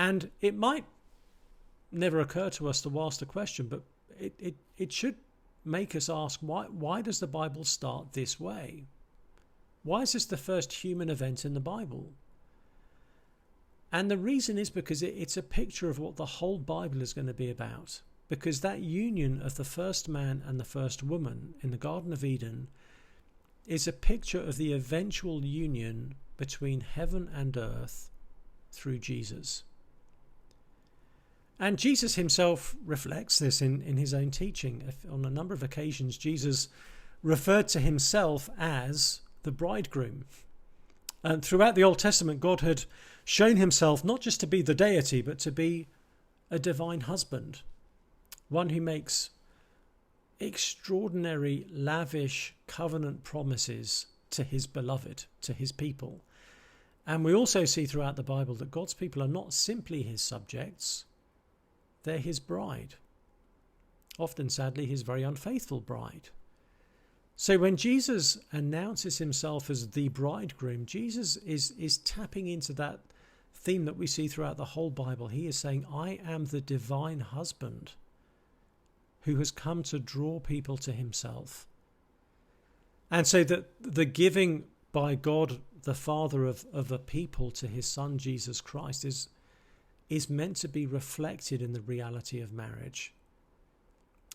And it might never occur to us to ask the question, but it should make us ask, why does the Bible start this way? Why is this the first human event in the Bible? And the reason is because it's a picture of what the whole Bible is going to be about. Because that union of the first man and the first woman in the Garden of Eden is a picture of the eventual union between heaven and earth through Jesus. And Jesus himself reflects this in his own teaching. On a number of occasions, Jesus referred to himself as the bridegroom. And throughout the Old Testament, God had shown himself not just to be the deity, but to be a divine husband, one who makes extraordinary, lavish covenant promises to his beloved, to his people. And we also see throughout the Bible that God's people are not simply his subjects, they're his bride. Often, sadly, his very unfaithful bride. So when Jesus announces himself as the bridegroom, Jesus is tapping into that theme that we see throughout the whole Bible. He is saying, I am the divine husband who has come to draw people to himself. And so that the giving by God, the Father of a people, to his Son, Jesus Christ, is meant to be reflected in the reality of marriage.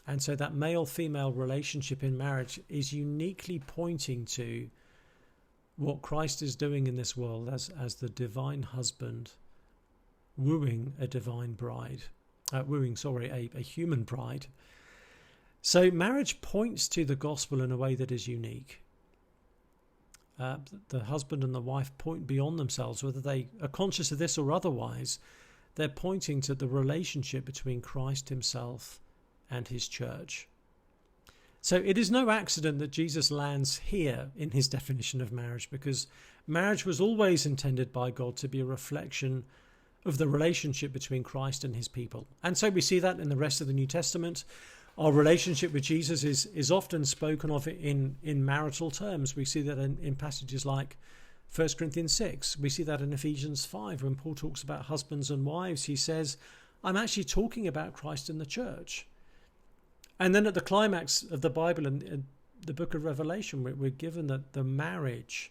And so that male-female relationship in marriage is uniquely pointing to what Christ is doing in this world as the divine husband wooing a divine bride, a human bride. So marriage points to the gospel in a way that is unique. The husband and the wife point beyond themselves, whether they are conscious of this or otherwise. They're pointing to the relationship between Christ himself and his church. So it is no accident that Jesus lands here in his definition of marriage, because marriage was always intended by God to be a reflection of the relationship between Christ and his people. And so we see that in the rest of the New Testament. Our relationship with Jesus is often spoken of in marital terms. We see that in passages like 1 Corinthians 6. We see that in Ephesians 5 when Paul talks about husbands and wives. He says, I'm actually talking about Christ and the church. And then at the climax of the Bible in the book of Revelation, we're given that the marriage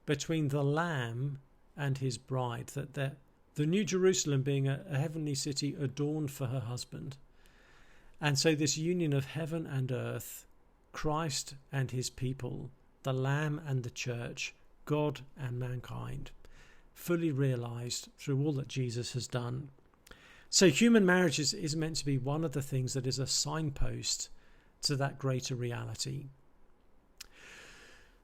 between the Lamb and his bride, that the New Jerusalem being a heavenly city adorned for her husband. And so this union of heaven and earth, Christ and his people, the Lamb and the church, God and mankind, fully realized through all that Jesus has done. So human marriage is meant to be one of the things that is a signpost to that greater reality.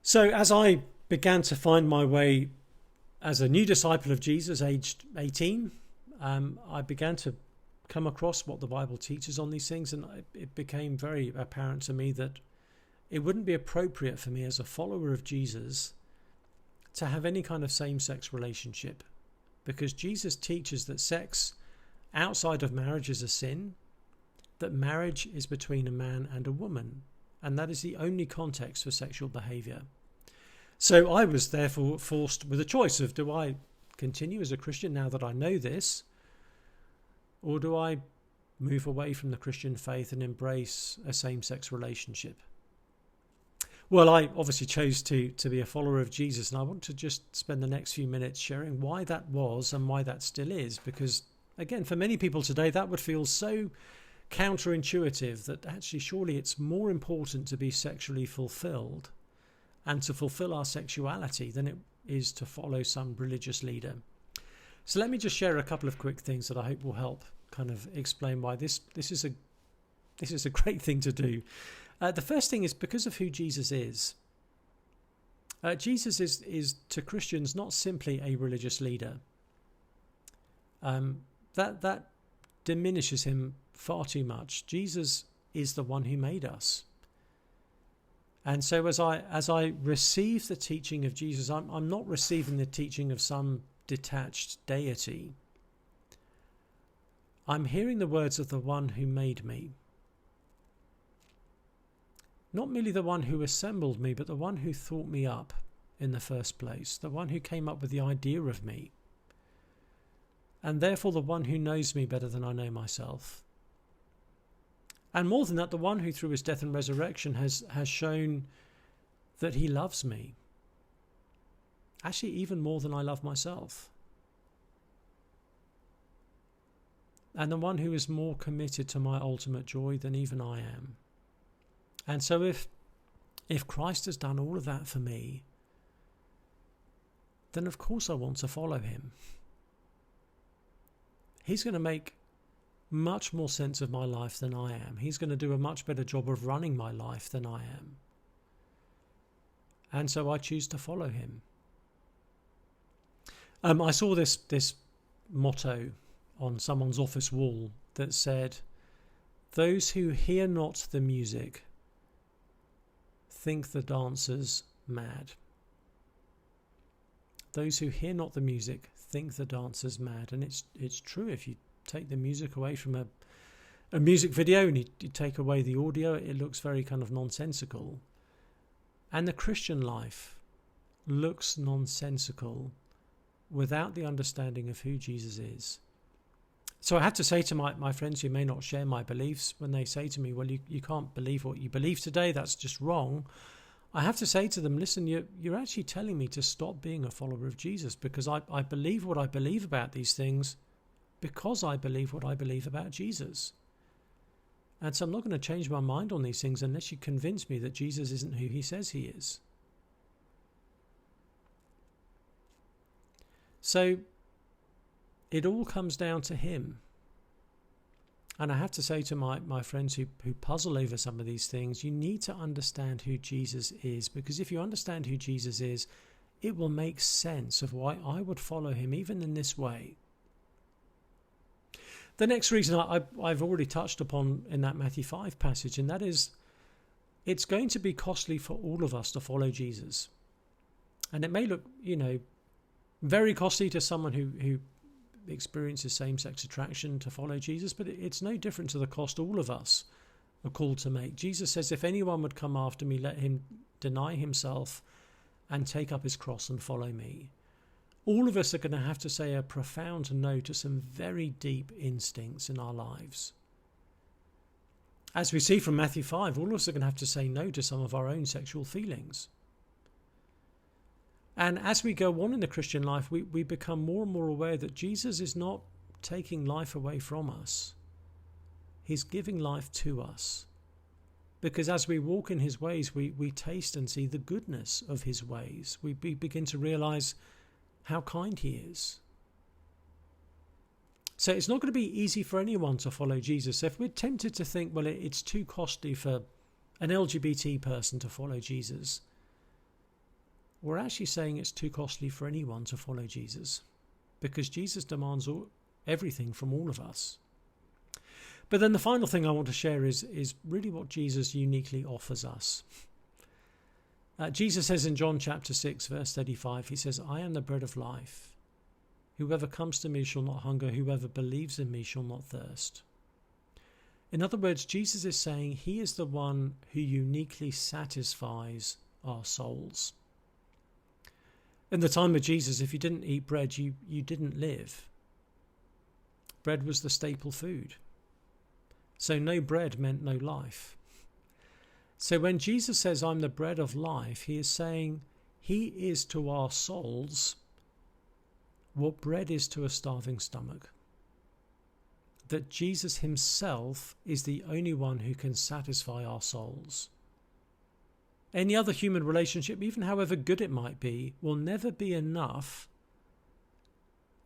So as I began to find my way as a new disciple of Jesus, aged 18, I began to come across what the Bible teaches on these things, and it became very apparent to me that it wouldn't be appropriate for me as a follower of Jesus to have any kind of same-sex relationship, because Jesus teaches that sex outside of marriage is a sin, that marriage is between a man and a woman, and that is the only context for sexual behaviour. So I was therefore forced with a choice of, do I continue as a Christian now that I know this, or do I move away from the Christian faith and embrace a same-sex relationship? Well, I obviously chose to be a follower of Jesus, and I want to just spend the next few minutes sharing why that was and why that still is, because again, for many people today, that would feel so counterintuitive that actually surely it's more important to be sexually fulfilled and to fulfill our sexuality than it is to follow some religious leader. So let me just share a couple of quick things that I hope will help kind of explain why this is a great thing to do. The first thing is because of who Jesus is. Jesus is to Christians not simply a religious leader. That diminishes him far too much. Jesus is the one who made us. And so as I receive the teaching of Jesus, I'm not receiving the teaching of some detached deity. I'm hearing the words of the one who made me. Not merely the one who assembled me, but the one who thought me up in the first place, the one who came up with the idea of me. and therefore the one who knows me better than I know myself. And more than that, the one who through his death and resurrection has shown that he loves me. Actually, even more than I love myself. And the one who is more committed to my ultimate joy than even I am. And so if Christ has done all of that for me, then of course I want to follow him. He's going to make much more sense of my life than I am. He's going to do a much better job of running my life than I am. And so I choose to follow him. I saw this motto on someone's office wall that said, "Those who hear not the music think the dancers mad." Those who hear not the music think the dancers mad. And it's true. If you take the music away from a music video and you take away the audio, it looks very kind of nonsensical. And the Christian life looks nonsensical without the understanding of who Jesus is. So I have to say to my friends who may not share my beliefs, when they say to me, well, you can't believe what you believe today, that's just wrong. I have to say to them, listen, you're actually telling me to stop being a follower of Jesus, because I believe what I believe about these things because I believe what I believe about Jesus. And so I'm not going to change my mind on these things unless you convince me that Jesus isn't who he says he is. So it all comes down to him. And I have to say to my friends who puzzle over some of these things, you need to understand who Jesus is, because if you understand who Jesus is, it will make sense of why I would follow him even in this way. The next reason I've already touched upon in that Matthew 5 passage, and that is it's going to be costly for all of us to follow Jesus. And it may look, very costly to someone who experiences same-sex attraction to follow Jesus, but it's no different to the cost all of us are called to make. Jesus says, if anyone would come after me, let him deny himself and take up his cross and follow me. All of us are going to have to say a profound no to some very deep instincts in our lives. As we see from Matthew 5, all of us are going to have to say no to some of our own sexual feelings. And as we go on in the Christian life, we become more and more aware that Jesus is not taking life away from us. He's giving life to us. Because as we walk in his ways, we taste and see the goodness of his ways. We begin to realize how kind he is. So it's not going to be easy for anyone to follow Jesus. If we're tempted to think, well, it's too costly for an LGBT person to follow Jesus, we're actually saying it's too costly for anyone to follow Jesus, because Jesus demands everything from all of us. But then the final thing I want to share is really what Jesus uniquely offers us. Jesus says in John chapter 6, verse 35, he says, I am the bread of life. Whoever comes to me shall not hunger. Whoever believes in me shall not thirst. In other words, Jesus is saying he is the one who uniquely satisfies our souls. In the time of Jesus, if you didn't eat bread, you didn't live. Bread was the staple food. So no bread meant no life. So when Jesus says, I'm the bread of life, he is saying he is to our souls what bread is to a starving stomach. That Jesus himself is the only one who can satisfy our souls. Any other human relationship, even however good it might be, will never be enough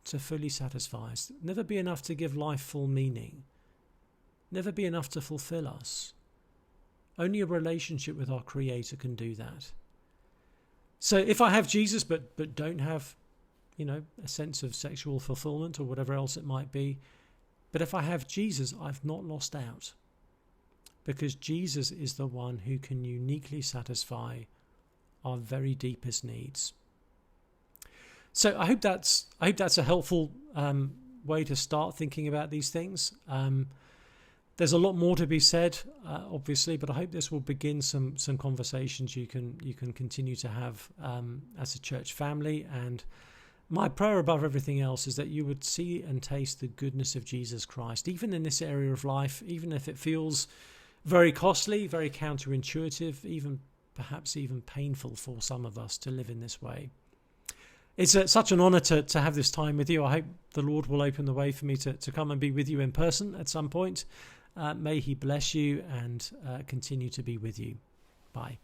to fully satisfy us. Never be enough to give life full meaning. Never be enough to fulfill us. Only a relationship with our Creator can do that. So if I have Jesus but don't have, a sense of sexual fulfillment or whatever else it might be, but if I have Jesus, I've not lost out. Because Jesus is the one who can uniquely satisfy our very deepest needs. So I hope that's a helpful way to start thinking about these things. There's a lot more to be said, obviously, but I hope this will begin some conversations you can continue to have as a church family, and my prayer above everything else is that you would see and taste the goodness of Jesus Christ, even in this area of life, even if it feels very costly, very counterintuitive, even perhaps even painful for some of us to live in this way. It's such an honour to have this time with you. I hope the Lord will open the way for me to come and be with you in person at some point. May he bless you and continue to be with you. Bye.